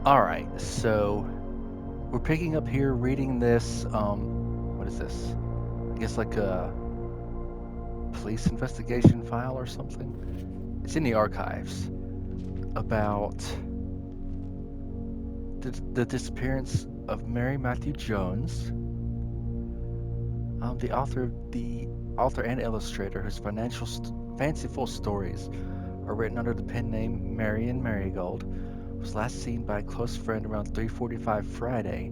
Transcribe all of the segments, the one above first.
Alright, so we're picking up here reading this, what is this? I guess like a police investigation file or something? It's in the archives about the disappearance of Mary Matthew Jones, the author and illustrator whose fanciful stories are written under the pen name Marion Marigold, was last seen by a close friend around 3:45 Friday,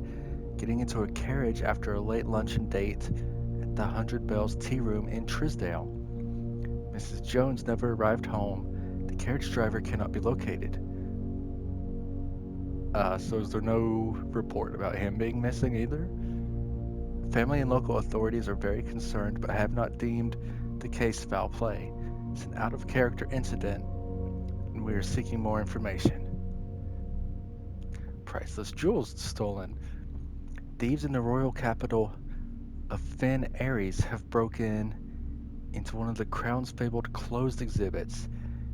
getting into a carriage after a late luncheon date at the Hundred Bells Tea Room in Trisdale. Mrs. Jones never arrived home. The carriage driver cannot be located. So is there no report about him being missing either? Family and local authorities are very concerned but have not deemed the case foul play. It's an out-of-character incident, and we are seeking more information. Priceless jewels stolen. Thieves in the royal capital of Fen Ares have broken into one of the Crown's fabled closed exhibits.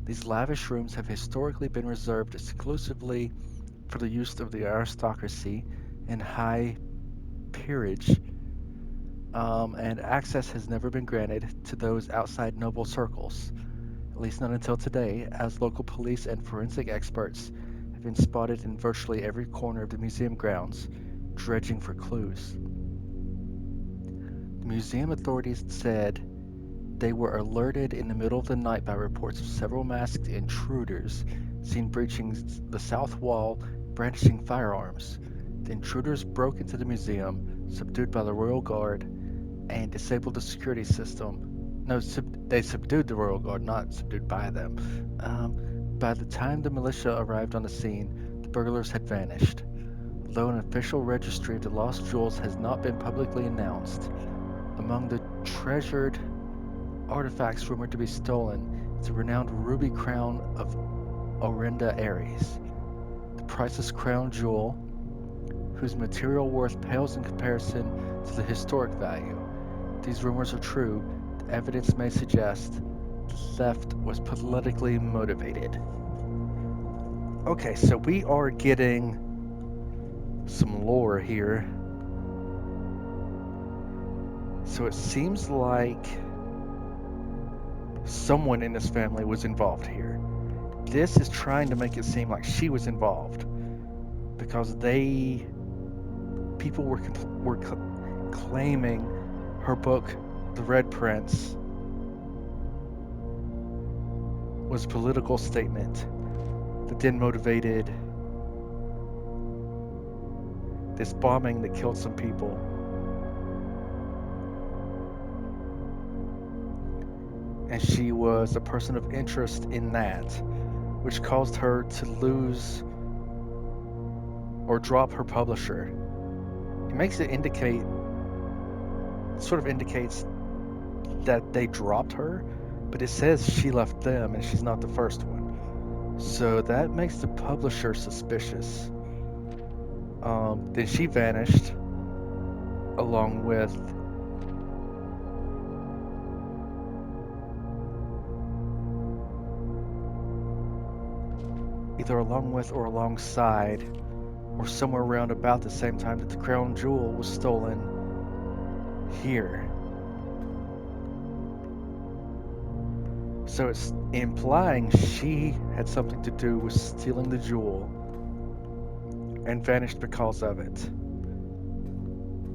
These lavish rooms have historically been reserved exclusively for the use of the aristocracy and high peerage, and access has never been granted to those outside noble circles, at least not until today, as local police and forensic experts have been spotted in virtually every corner of the museum grounds, dredging for clues. The museum authorities said they were alerted in the middle of the night by reports of several masked intruders seen breaching the south wall, brandishing firearms. The intruders broke into the museum, subdued by the Royal Guard, and disabled the security system. No, they subdued the Royal Guard, not subdued by them. By the time the militia arrived on the scene, the burglars had vanished. Though an official registry of the lost jewels has not been publicly announced, among the treasured artifacts rumored to be stolen is a renowned ruby crown of Orenda Ares, the priceless crown jewel whose material worth pales in comparison to the historic value. If these rumors are true, the evidence may suggest the theft was politically motivated. Okay, so we are getting some lore here. So it seems like someone in this family was involved here. This is trying to make it seem like she was involved because people were claiming her book, The Red Prince, was a political statement that then motivated this bombing that killed some people. And she was a person of interest in that, which caused her to lose or drop her publisher. It makes it sort of indicates that they dropped her, but it says she left them and she's not the first one. So that makes the publisher suspicious. Then she vanished along with either along with or alongside or somewhere around about the same time that the crown jewel was stolen here. So it's implying she had something to do with stealing the jewel and vanished because of it.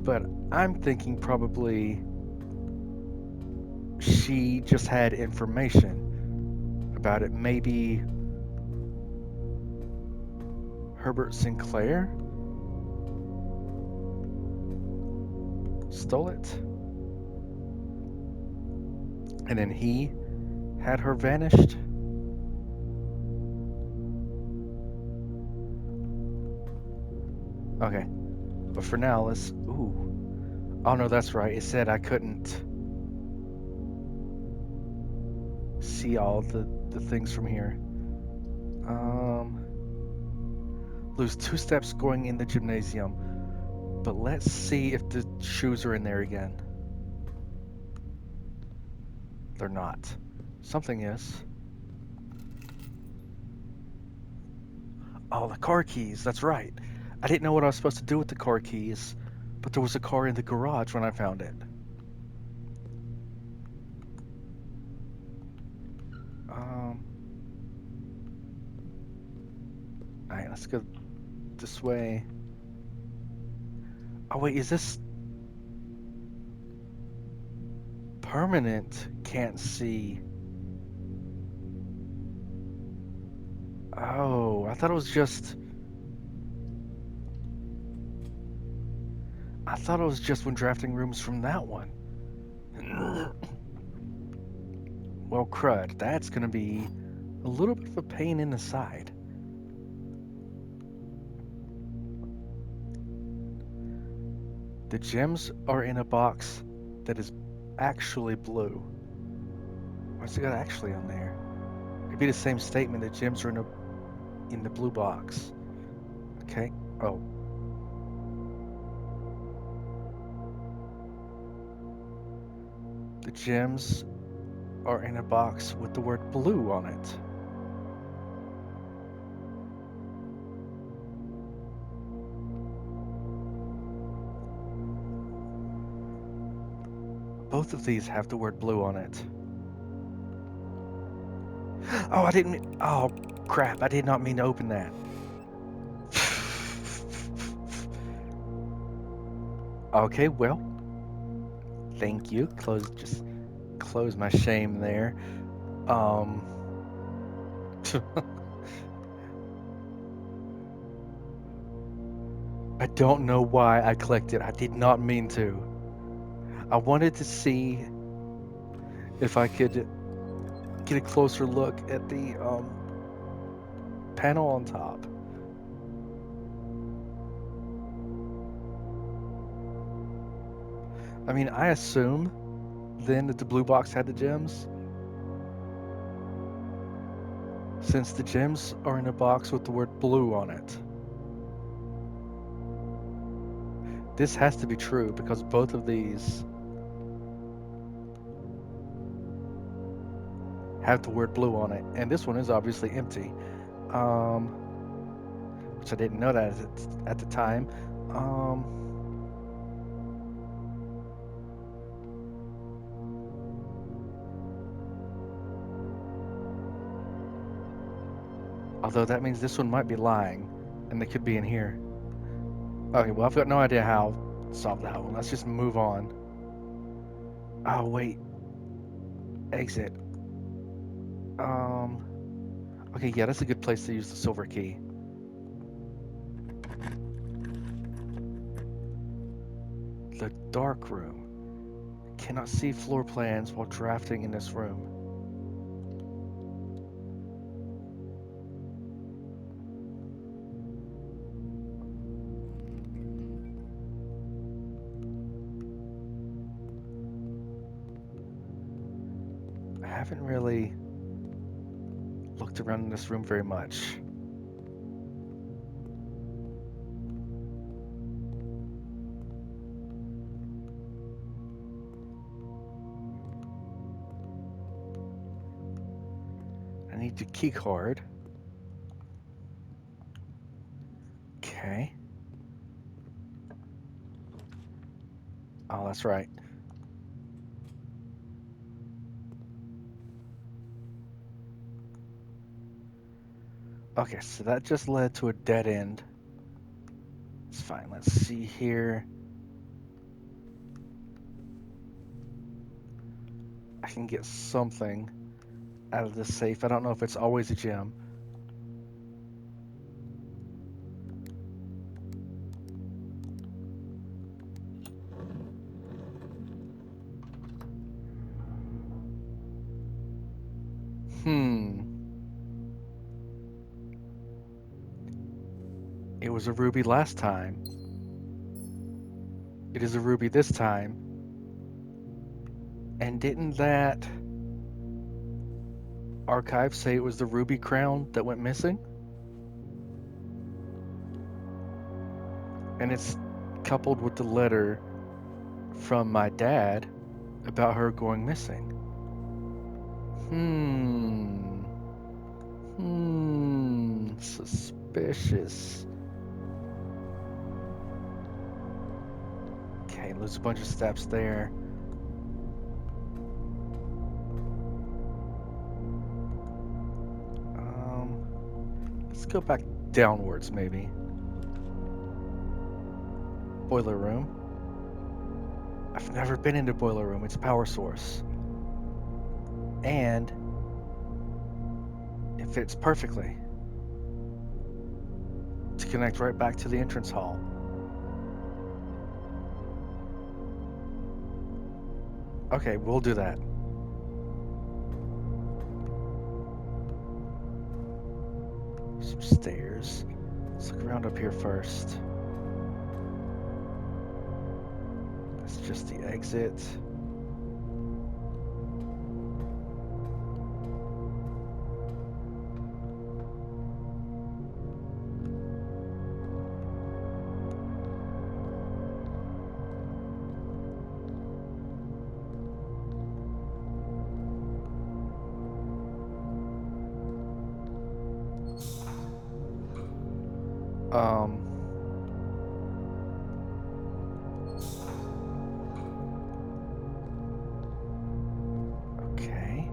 But I'm thinking probably she just had information about it. Maybe Herbert Sinclair stole it. And then he had her vanished. Okay. But for now, let's... Ooh. Oh, no, that's right. It said I couldn't see all the things from here. Lose 2 steps going in the gymnasium. But let's see if the shoes are in there again. They're not. Something is. Oh, the car keys. That's right. I didn't know what I was supposed to do with the car keys, but there was a car in the garage when I found it. Um, Alright, let's go this way. Oh, wait, is this permanent? Can't see. Oh, I thought it was just. I thought it was just when drafting rooms from that one. Well, crud, that's gonna be a little bit of a pain in the side. The gems are in a box that is actually blue. What's it got actually on there? It'd be the same statement. The gems are in the blue box. Okay. Oh. The gems are in a box with the word blue on it. Both of these have the word blue on it. Oh, I didn't. Oh, crap. I did not mean to open that. Okay, well. Thank you. Just close my shame there. I don't know why I clicked it. I did not mean to. I wanted to see if I could get a closer look at the panel on top. I mean, I assume then that the blue box had the gems. Since the gems are in a box with the word blue on it. This has to be true because both of these have the word blue on it. And this one is obviously empty. Which I didn't know that at the time. Although that means this one might be lying, and they could be in here. Okay, well, I've got no idea how to solve that one. Let's just move on. Oh, wait. Exit. Okay, yeah, that's a good place to use the silver key. The dark room. Cannot see floor plans while drafting in this room. I haven't really looked around in this room very much. I need the key card. Okay. Oh, that's right. Okay, so that just led to a dead end. It's fine. Let's see here. I can get something out of this safe. I don't know if it's always a gem. It was a ruby last time. It is a ruby this time. And didn't that archive say it was the ruby crown that went missing? And it's coupled with the letter from my dad about her going missing. Suspicious. suspicious. Okay, lose a bunch of steps there. Let's go back downwards, maybe. Boiler room. I've never been into boiler room. It's power source. And it fits perfectly to connect right back to the entrance hall. Okay, we'll do that. Some stairs. Let's look around up here first. That's just the exit. Okay.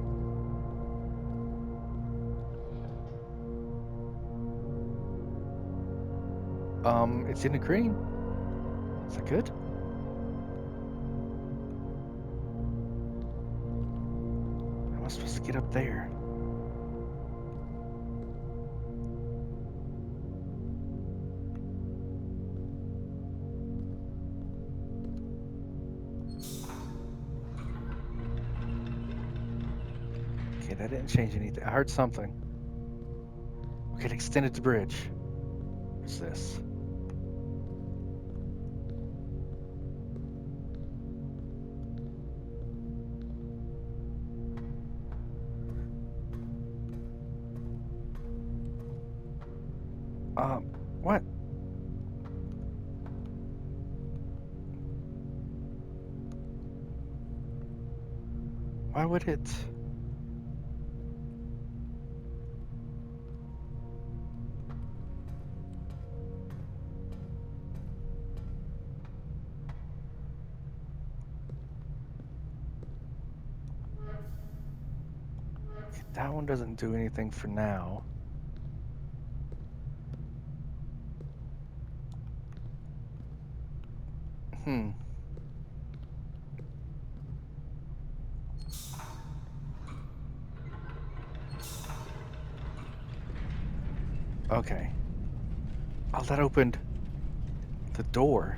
It's in the green. Is that good? How am I supposed to get up there? Okay, that didn't change anything. I heard something. Okay, it extended the bridge. What's this? What? Why would it? Okay, that one doesn't do anything for now. Okay. Oh, that opened the door.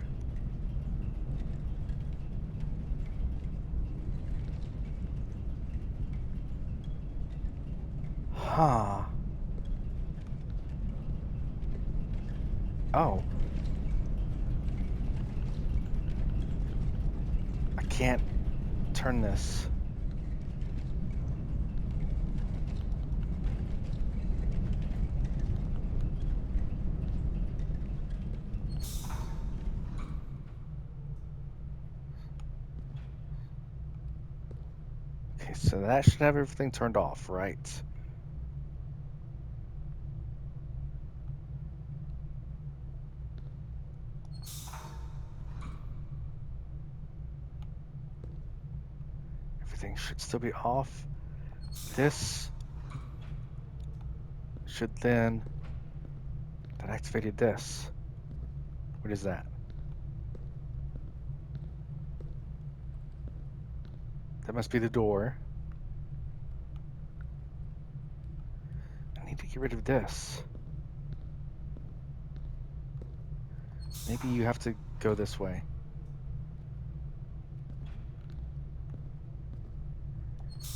Huh. Oh. I can't turn this. Okay, so that should have everything turned off, right? Everything should still be off. This should then... That activated this. What is that? That must be the door. I need to get rid of this. Maybe you have to go this way.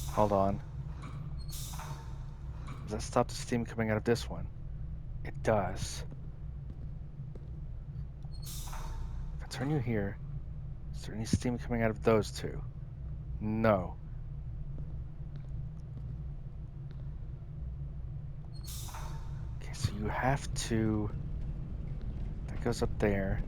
Hold on. Does that stop the steam coming out of this one? It does. If I turn you here, is there any steam coming out of those two? No. Okay, so you have to... That goes up there.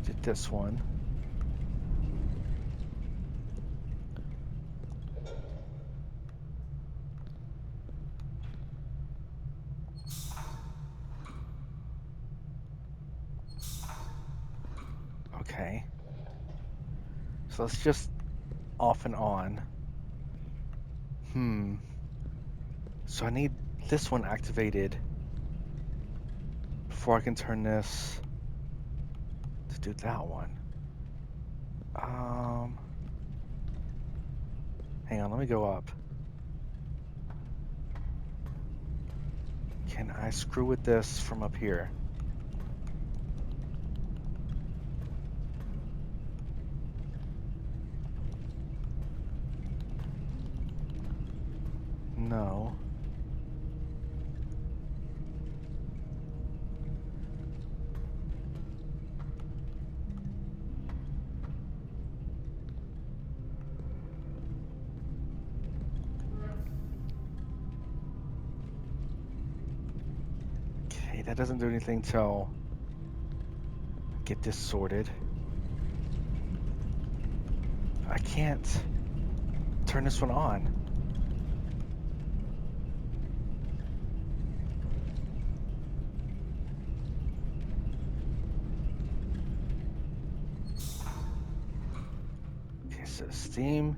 Did this one. So let's just off and on. So I need this one activated before I can turn this to do that one. Hang on, let me go up. Can I screw with this from up here? No. Okay, that doesn't do anything till I get this sorted. I can't turn this one on. Okay, so Steam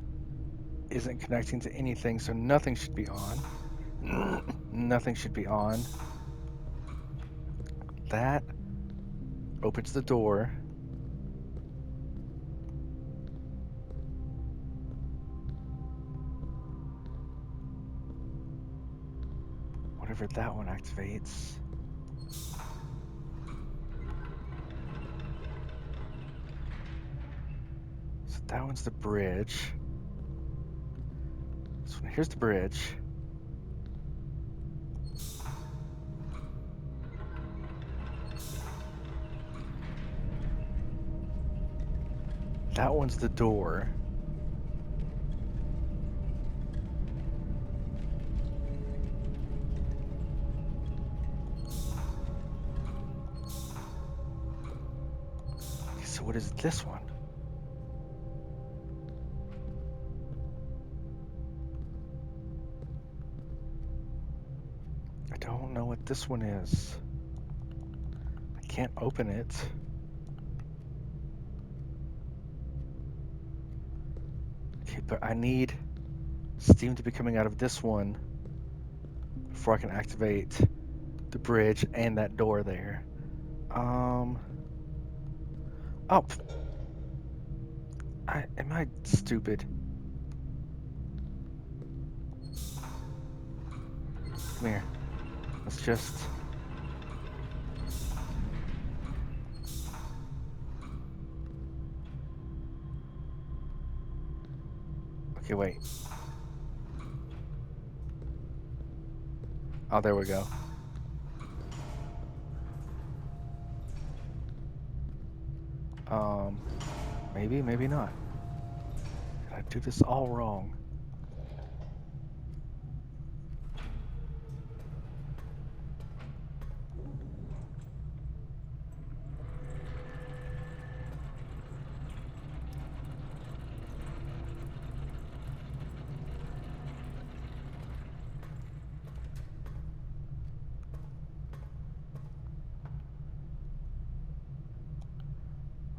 isn't connecting to anything, so nothing should be on. Nothing should be on. That opens the door. Whatever that one activates. So that one's the bridge. So here's the bridge. That one's the door. Okay, so what is this one? I don't know what this one is. I can't open it. Okay, but I need steam to be coming out of this one before I can activate the bridge and that door there. Oh, am I stupid? Come here. Let's just... Okay, wait. Oh, there we go. Maybe, maybe not. Did I do this all wrong?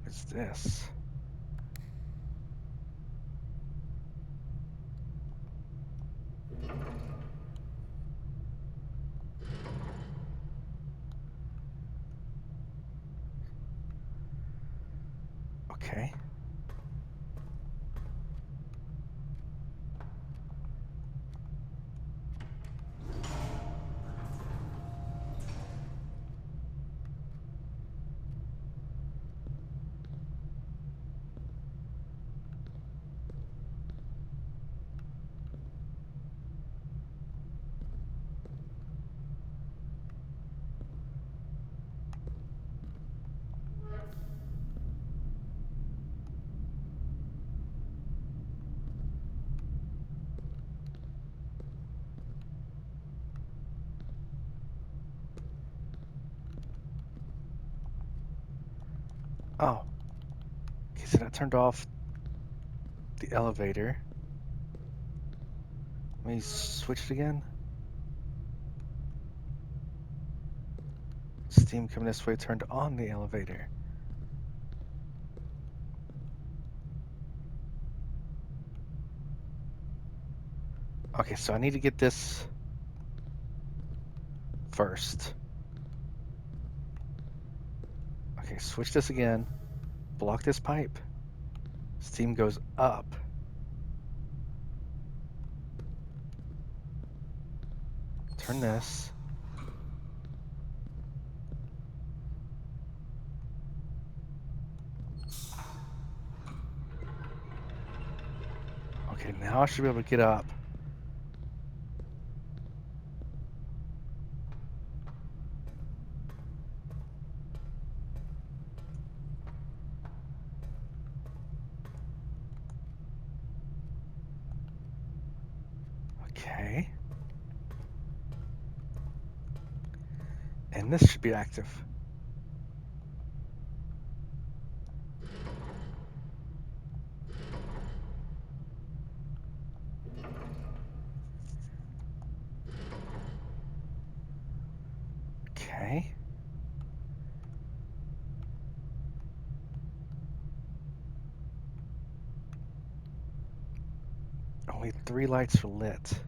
What's this? Okay. Oh. Okay, so that turned off the elevator. Let me switch it again. Steam coming this way turned on the elevator. Okay, so I need to get this first. Okay, switch this again. Block this pipe. Steam goes up. Turn this. Okay, now I should be able to get up. Okay. And this should be active. Okay. Only 3 lights are lit.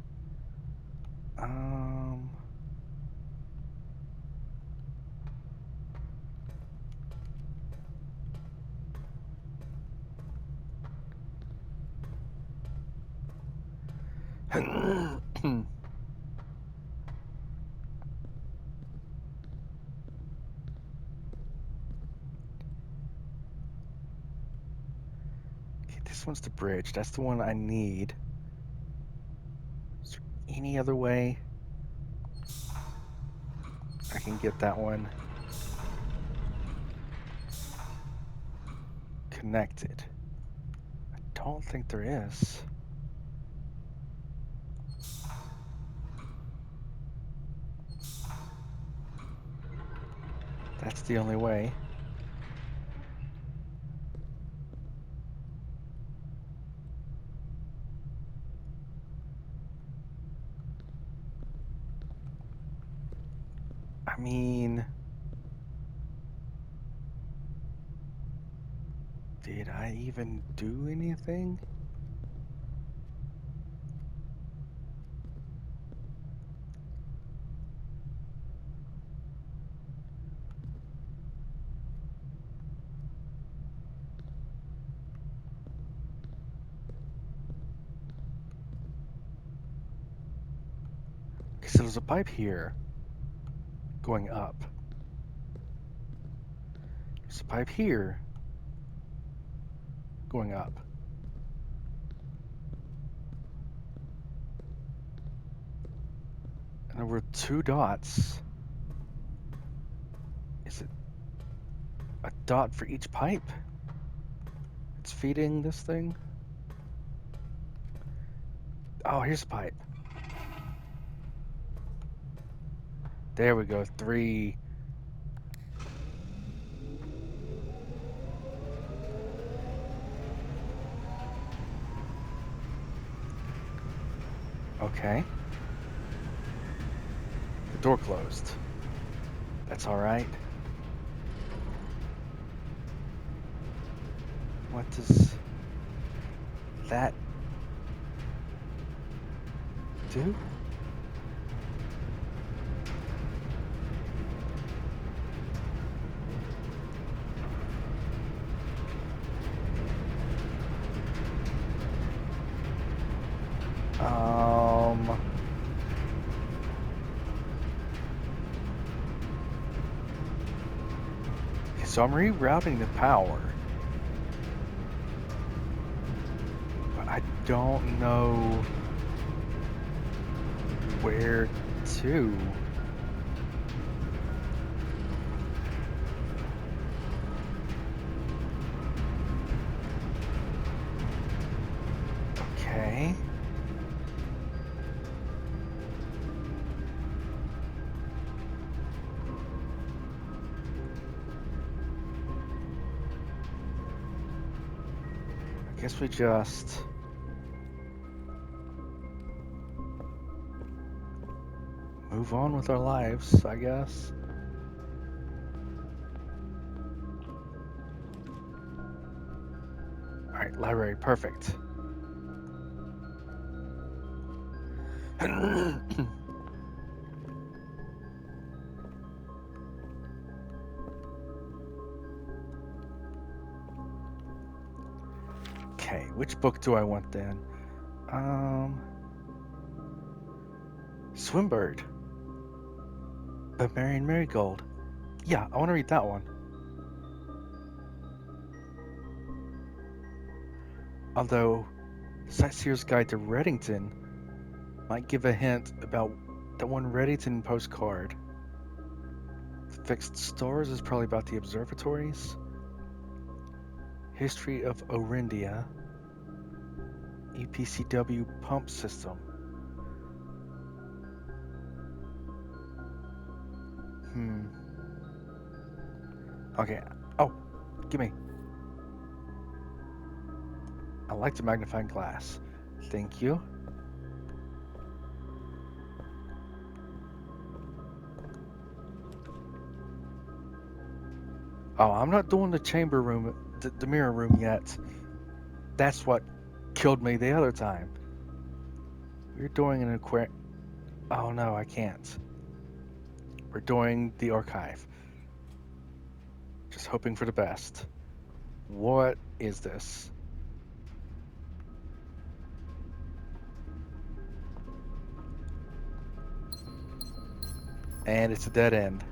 Okay, this one's the bridge. That's the one I need. Is there any other way I can get that one connected? I don't think there is. That's the only way. I mean, did I even do anything? Okay, so there's a pipe here going up. There's a pipe here going up. And there were 2 dots. Is it a dot for each pipe? It's feeding this thing? Oh, here's a pipe. There we go, 3. Okay. The door closed. That's all right. What does that do? So I'm rerouting the power, but I don't know where to. Okay. I guess we just move on with our lives, I guess. All right, library, perfect. Okay, which book do I want then? Swimbird by Marion Marigold. Yeah, I want to read that one. Although, Sightseer's Guide to Reddington might give a hint about that one Reddington postcard. The Fixed Stars is probably about the observatories. History of Orindia. EPCW pump system. Okay. Oh, gimme. I like the magnifying glass. Thank you. Oh, I'm not doing the chamber room, the mirror room yet. That's what killed me the other time. We're doing an aquarium. Oh no, I can't. We're doing the archive. Just hoping for the best. What is this? And it's a dead end.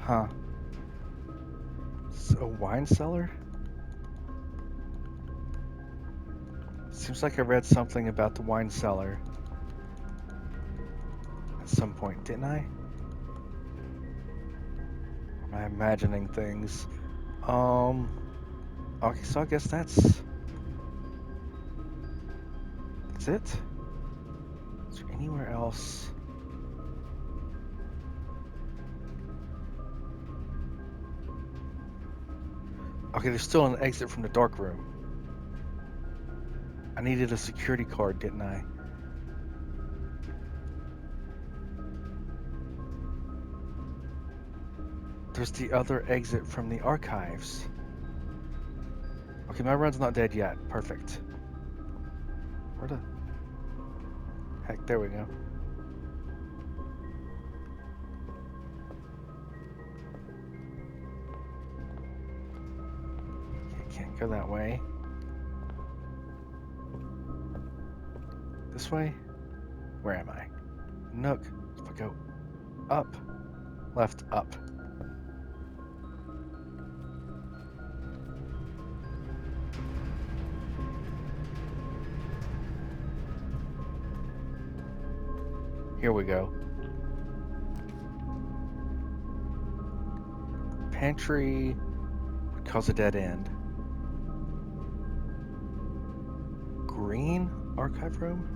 Huh. So, a wine cellar? Seems like I read something about the wine cellar at some point, didn't I? Or am I imagining things? Okay, so I guess that's it. Is there anywhere else? Okay, there's still an exit from the dark room. I needed a security card, didn't I? There's the other exit from the archives. Okay, my run's not dead yet. Perfect. Where the heck? There we go. Okay, can't go that way. This way? Where am I? Nook. If I go up, left, up. Here we go. Pantry would cause a dead end. Green archive room?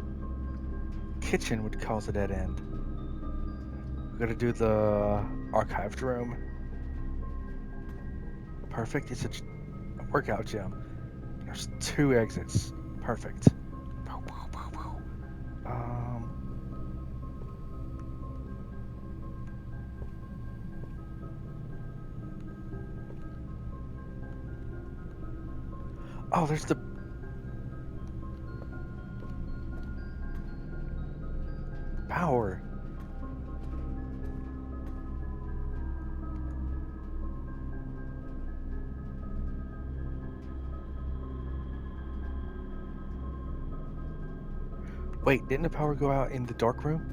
Kitchen would cause a dead end. We gotta do the archived room. Perfect. It's a workout gym. There's 2 exits. Perfect. Oh, there's the power. Wait, didn't the power go out in the dark room?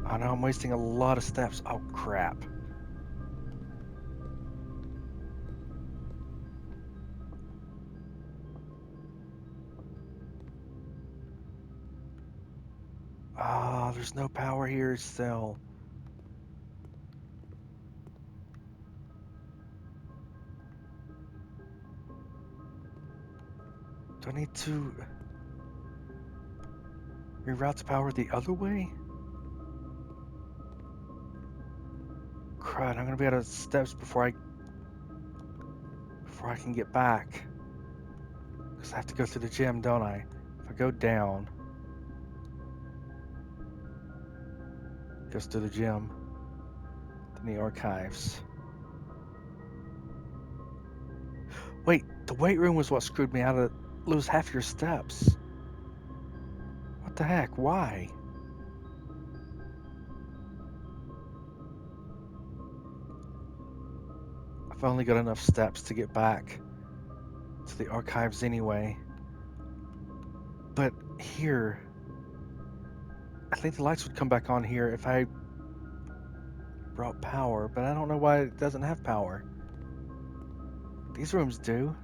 Oh no, I'm wasting a lot of steps. Oh crap. Ah, there's no power here still. Do I need to reroute the power the other way? Crud, I'm gonna be out of steps before I can get back. Because I have to go through the gym, don't I? If I go down, it goes to the gym. in the archives. Wait, the weight room was what screwed me out of lose half your steps. What the heck? Why? I've only got enough steps to get back to the archives anyway. But here, I think the lights would come back on here if I brought power, but I don't know why it doesn't have power. These rooms do.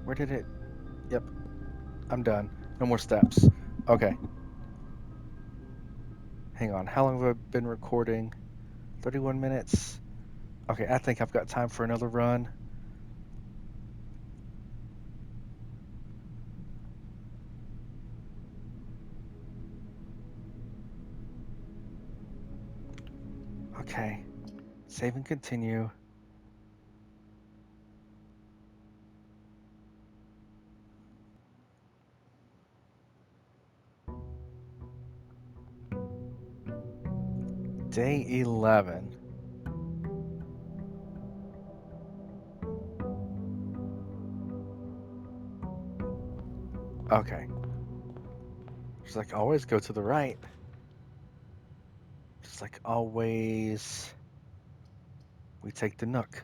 Where did it? Yep, I'm done. No more steps. Okay. Hang on, how long have I been recording? 31 minutes. Okay, I think I've got time for another run. Okay, save and continue. Day 11. Okay. Just like always, go to the right. Just like always, we take the Nook.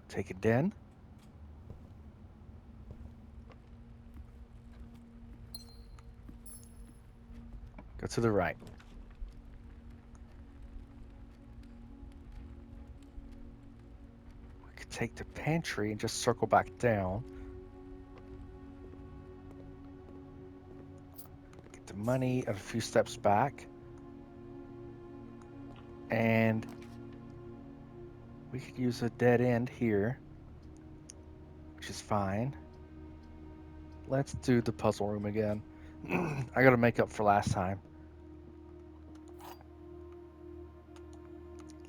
Take a den. Go to the right. We could take the pantry and just circle back down. Get the money a few steps back. And we could use a dead end here, which is fine. Let's do the puzzle room again. I gotta make up for last time.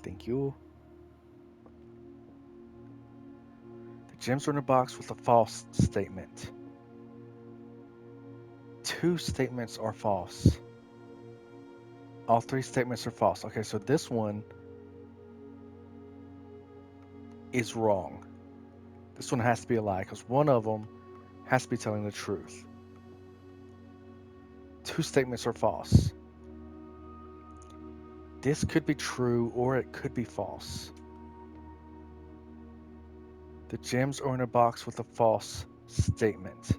Thank you. The gems are in a box with a false statement. 2 statements are false. All 3 statements are false. Okay, so this one is wrong. This one has to be a lie because one of them has to be telling the truth. 2 statements are false. This could be true or it could be false. The gems are in a box with a false statement.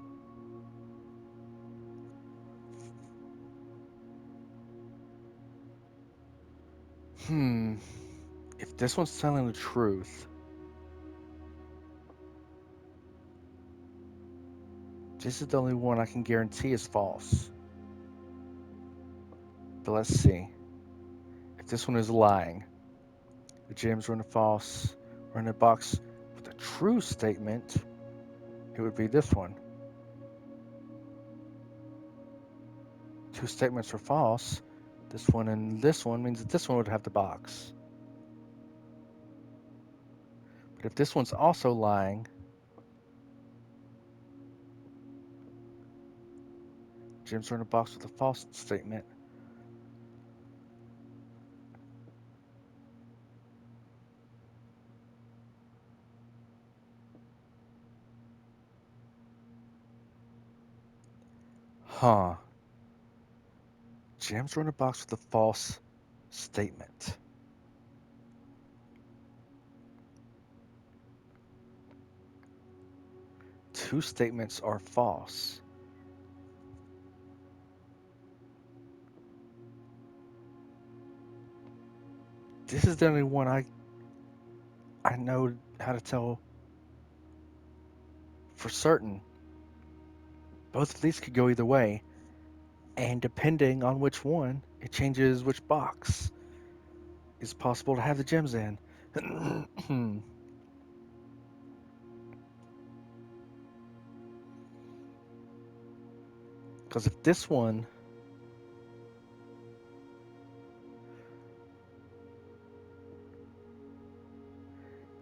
If this one's telling the truth, this is the only one I can guarantee is false. But let's see. If this one is lying, the gems are in a false or in a box with a true statement, it would be this one. 2 statements are false. This one and this one means that this one would have the box. But if this one's also lying, gems are in a box with a false statement. Huh. Gems are in a box with a false statement. Two statements are false. This is the only one I know how to tell for certain. Both of these could go either way, and depending on which one, it changes which box is possible to have the gems in. Because if this one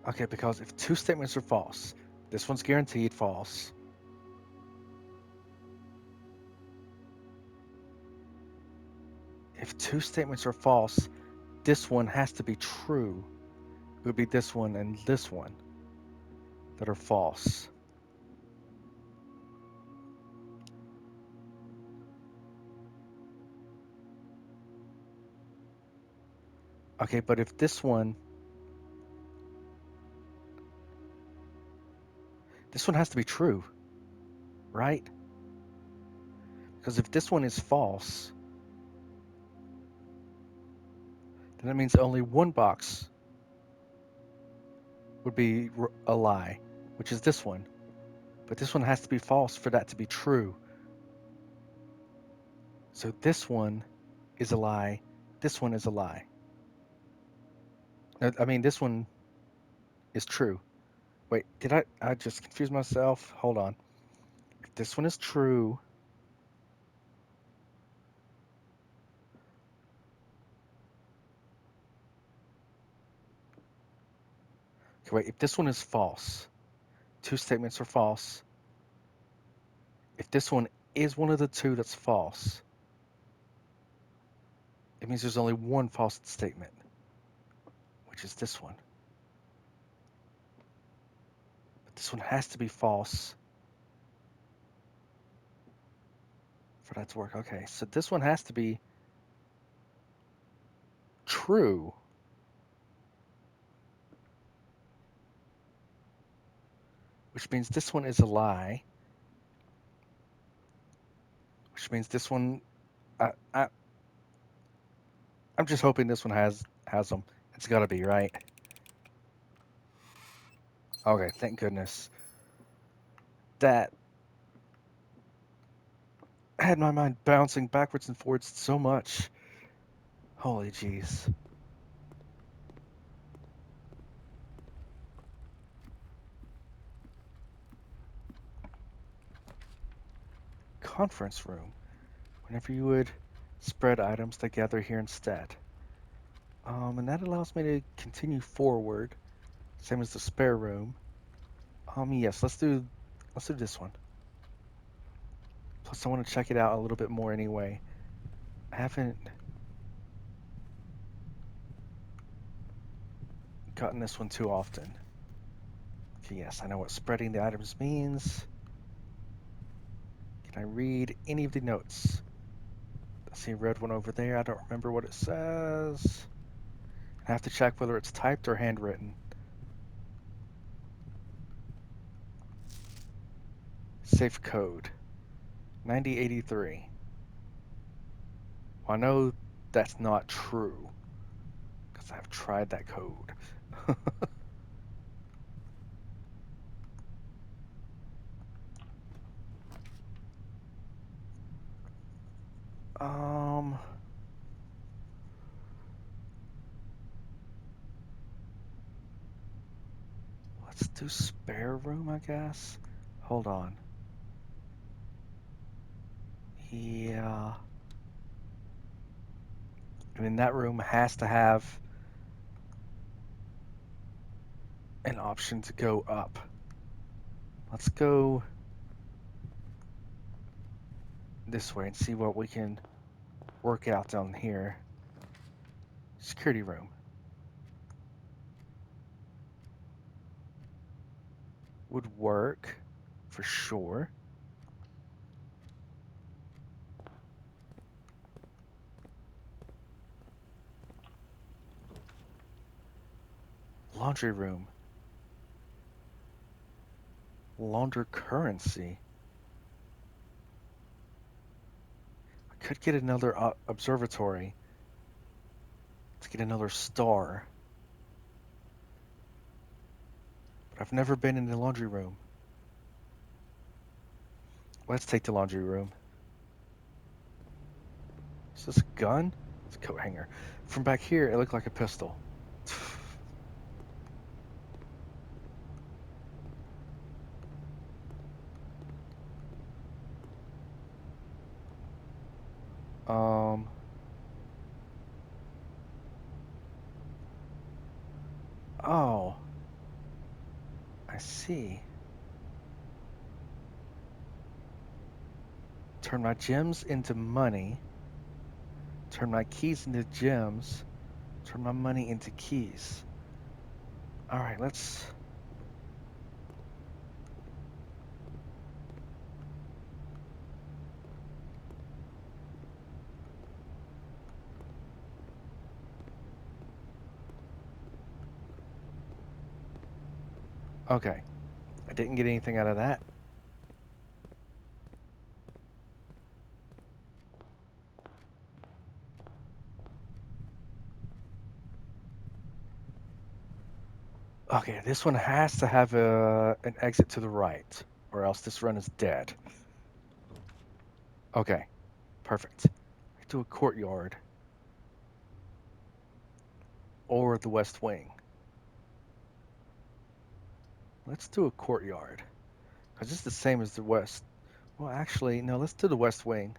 Okay, because if two statements are false, this one's guaranteed false. If two statements are false, this one has to be true. It would be this one and this one that are false. Okay, but if this one has to be true, right? Because if this one is false, then that means only one box would be a lie, which is this one. But this one has to be false for that to be true. So this one is a lie. This one is a lie. I mean, this one is true. Wait, did I just confuse myself? Hold on. If this one is true, okay, wait, if this one is false, two statements are false. If this one is one of the two that's false, it means there's only one false statement, which is this one. But this one has to be false for that to work. Okay, so this one has to be true, which means this one is a lie, which means this one, I'm just hoping this one has them. It's got to be, right? Okay, thank goodness. That had my mind bouncing backwards and forwards so much. Holy jeez. Conference room. Whenever you would spread items together here instead. And that allows me to continue forward, same as the spare room. Yes, let's do this one. Plus, I want to check it out a little bit more anyway. I haven't gotten this one too often. Okay, yes, I know what spreading the items means. Can I read any of the notes? I see a red one over there. I don't remember what it says. I have to check whether it's typed or handwritten. Safe code 9083. Well, I know that's not true because I've tried that code. um, let's do spare room, I guess. Hold on. Yeah. I mean, that room has to have an option to go up. Let's go this way and see what we can work out down here. Security room. Would work for sure. Laundry room. Launder currency. I could get another observatory to get another star. But I've never been in the laundry room. Let's take the laundry room. Is this a gun? It's a coat hanger. From back here, it looked like a pistol. Oh. I see. Turn my gems into money. Turn my keys into gems. Turn my money into keys. All right, let's... Okay. I didn't get anything out of that. Okay, this one has to have an exit to the right, or else this run is dead. Okay, perfect. Do a courtyard. Or the west wing. Let's do a courtyard. Because it's the same as the west. Well, actually, no, let's do the west wing.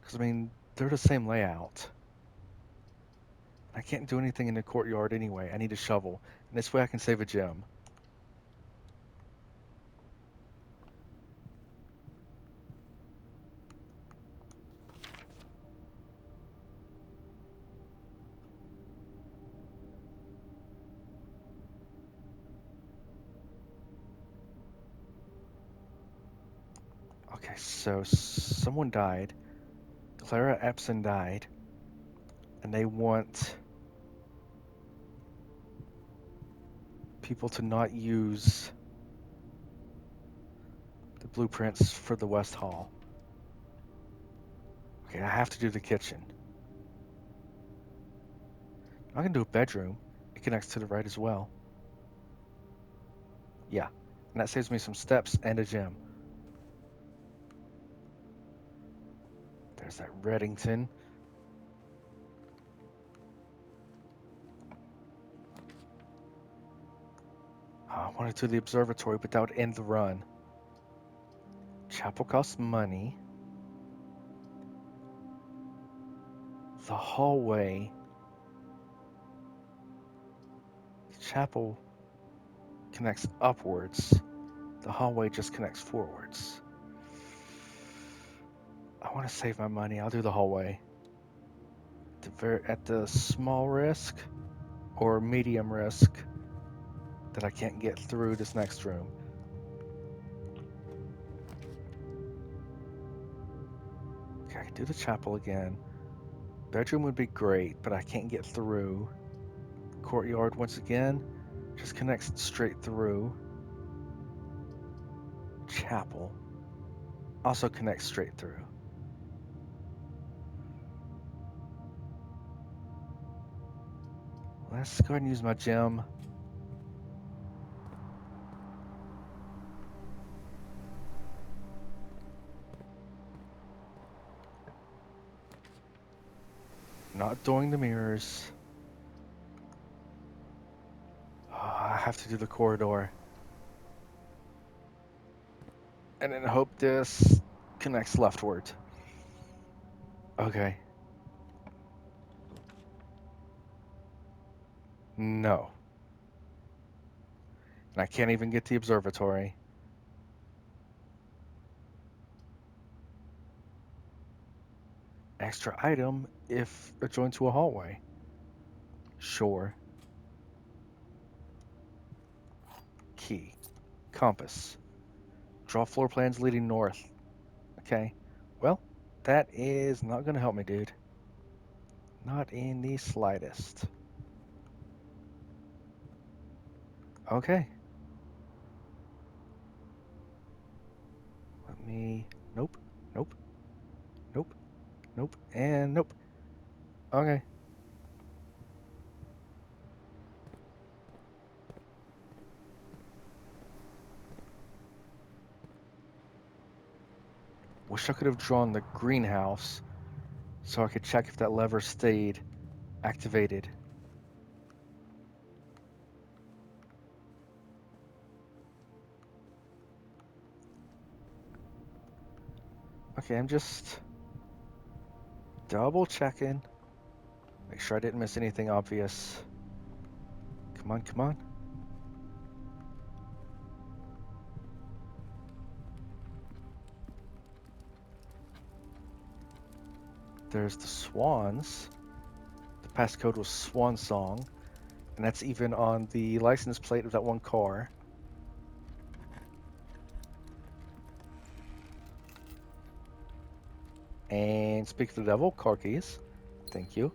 Because, I mean, they're the same layout. I can't do anything in the courtyard anyway. I need a shovel. And this way I can save a gem. Okay, so someone died. Clara Epson died. And they want people to not use the blueprints for the West Hall. Okay, I have to do the kitchen. I can do a bedroom. It connects to the right as well. Yeah, and that saves me some steps and a gem. There's that Reddington. I want to do the observatory, but that would end the run. Chapel costs money. The hallway. The chapel connects upwards. The hallway just connects forwards. I want to save my money. I'll do the hallway. At the small risk or medium risk that I can't get through this next room. Okay, I can do the chapel again. Bedroom would be great, but I can't get through. Courtyard, once again, just connects straight through. Chapel also connects straight through. Let's go ahead and use my gem. Not doing the mirrors. Oh, I have to do the corridor. And then hope this connects leftward. Okay. No. And I can't even get the observatory. Extra item if adjoined to a hallway. Sure. Key. Compass. Draw floor plans leading north. Okay. Well, that is not going to help me, dude. Not in the slightest. Okay. Let me... Nope. Nope. Nope. Nope. And nope. Okay. Wish I could have drawn the greenhouse so I could check if that lever stayed activated. Okay, I'm just double checking. Make sure I didn't miss anything obvious. Come on, come on. There's the swans. The passcode was Swan Song, and that's even on the license plate of that one car. And speak of the devil, car keys. Thank you.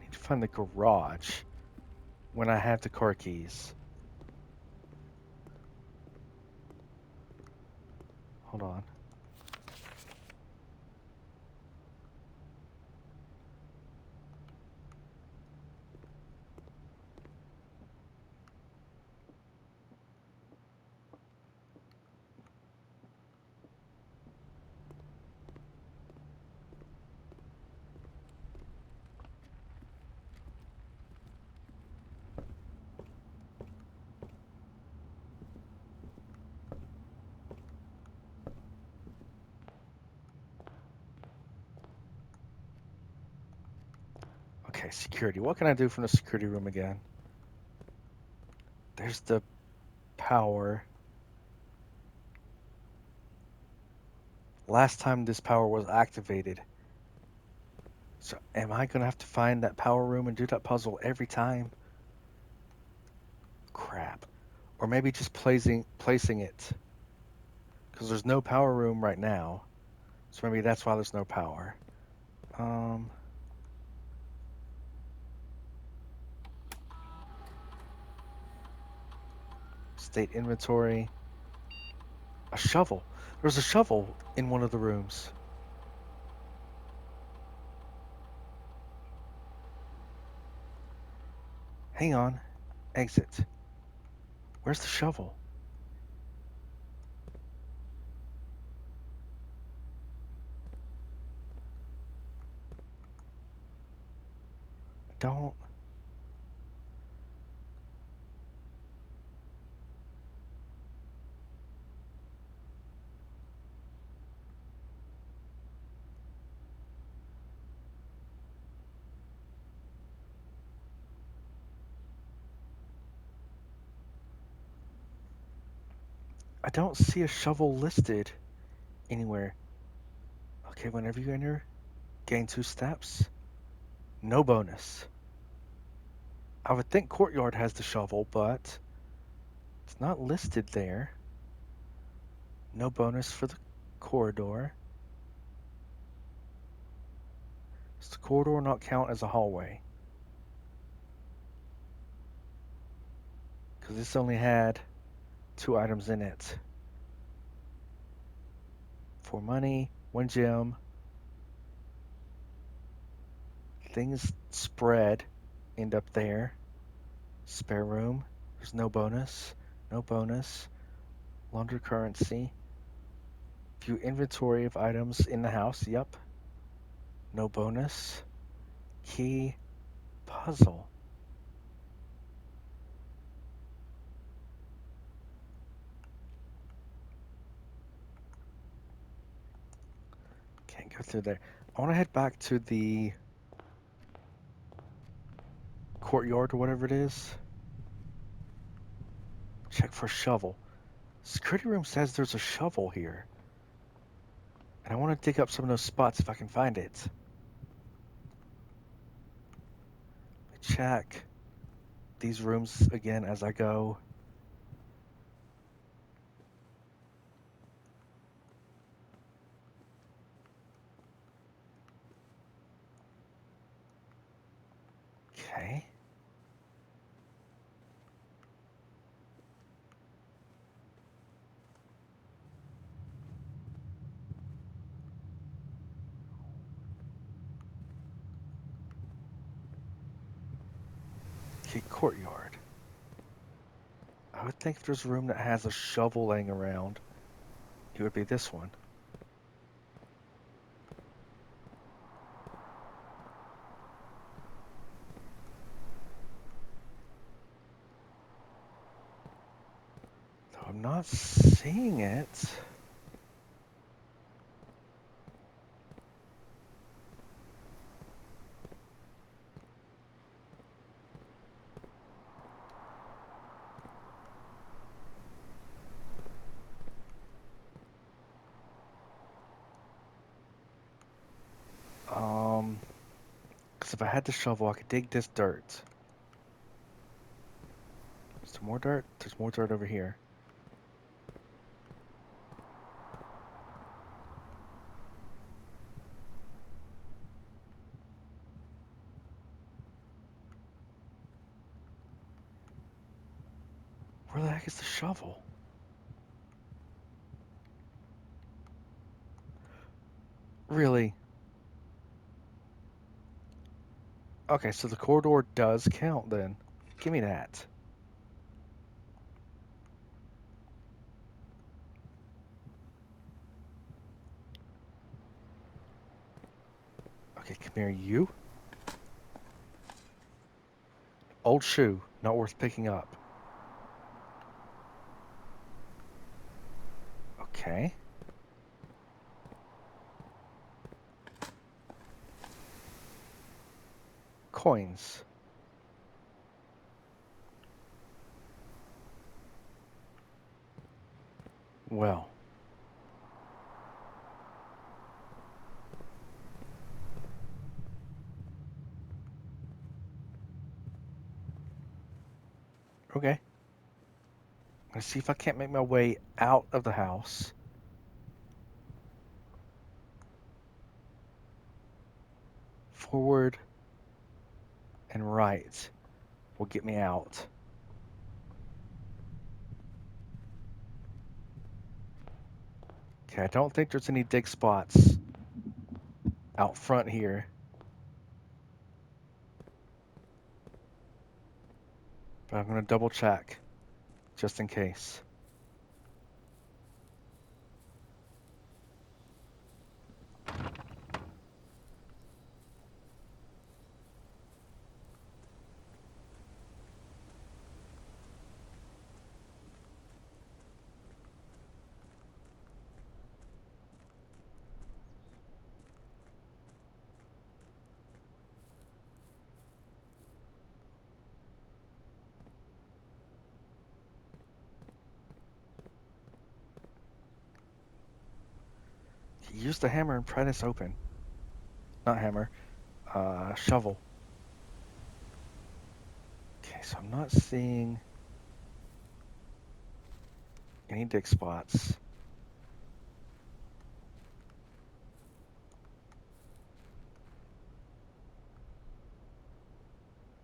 Need to find the garage when I have the car keys. Hold on. Okay, security. What can I do from the security room again? There's the power. Last time this power was activated. So am I going to have to find that power room and do that puzzle every time? Crap. Or maybe just placing it. Because there's no power room right now. So maybe that's why there's no power. State inventory. A shovel. There's a shovel in one of the rooms. Hang on. Exit. Where's the shovel? Don't. I don't see a shovel listed anywhere. Okay, whenever you enter, gain 2 steps. No bonus. I would think courtyard has the shovel, but it's not listed there. No bonus for the corridor. Does the corridor not count as a hallway? Because this only had 2 items in it. 4 money, 1 gem. Things spread end up there. Spare room. There's no bonus. No bonus. Launder currency. View inventory of items in the house. Yep. No bonus. Key. Puzzle. Can't go through there. I want to head back to the courtyard or whatever it is. Check for shovel. Security room says there's a shovel here. And I want to dig up some of those spots if I can find it. Check these rooms again as I go. Okay. Okay, courtyard. I would think if there's a room that has a shovel laying around, it would be this one. Though I'm not seeing it. if I had the shovel, I could dig this dirt. Is there more dirt? There's more dirt over here. Where the heck is the shovel? Really? Okay, so the corridor does count then. Give me that. Okay, come here, you. Old shoe, not worth picking up. Okay. Coins. Well. Okay. Let's see if I can't make my way out of the house. Forward and right will get me out. Okay, I don't think there's any dig spots out front here. But I'm going to double check just in case. Use the hammer and pry this open. Not hammer, shovel. Okay, so I'm not seeing any dig spots.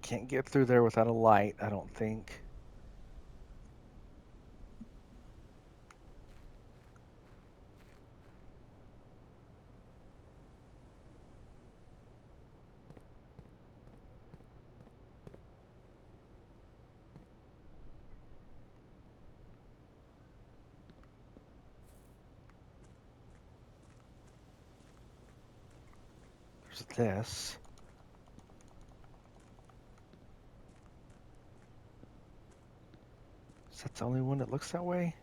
Can't get through there without a light, I don't think. There's this. Is that the only one that looks that way?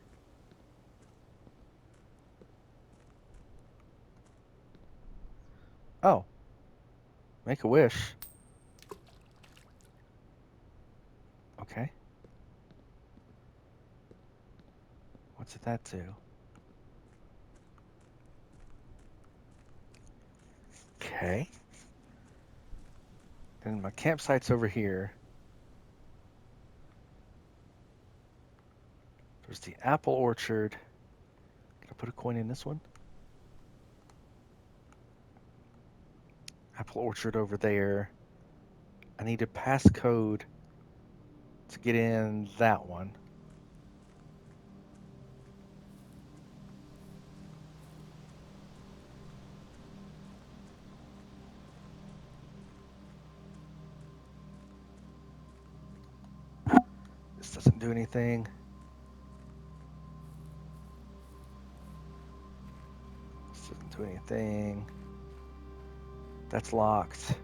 Oh. Make a wish. Okay. What's that do? Okay. And my campsite's over here. There's the apple orchard. Can I put a coin in this one? Apple orchard over there. I need a passcode to get in that one. This doesn't do anything. This doesn't do anything. That's locked.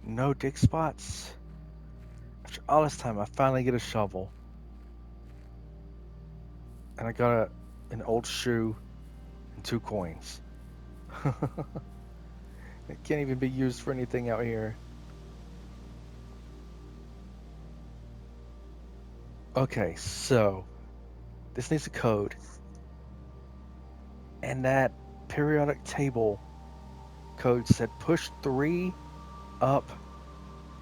No dig spots. After all this time, I finally get a shovel. And I got an old shoe and 2 coins. It can't even be used for anything out here. Okay, so This needs a code. And that periodic table code said push 3 up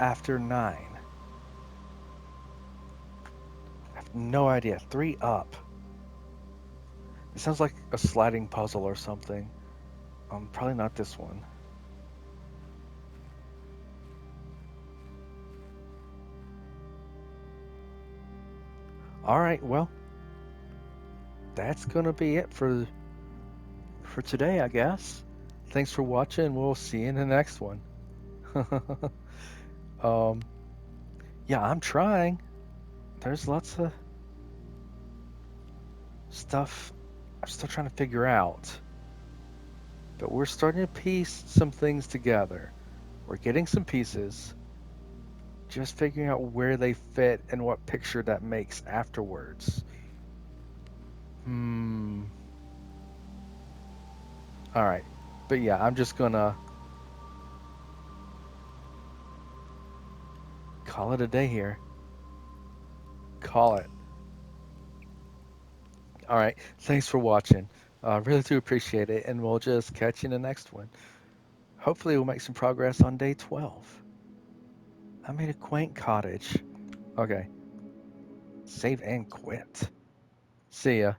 after 9. I have no idea. 3 up. It sounds like a sliding puzzle or something. Probably not this one. All right, well, that's gonna be it for today, I guess. Thanks for watching. We'll see you in the next one. Yeah, I'm trying. There's lots of stuff I'm still trying to figure out. But we're starting to piece some things together. We're getting some pieces, just figuring out where they fit and what picture that makes afterwards. All right. But yeah, I'm just gonna call it a day here. Call it. All right. Thanks for watching. I really do appreciate it, and we'll just catch you in the next one. Hopefully, we'll make some progress on day 12. I made a quaint cottage. Okay. Save and quit. See ya.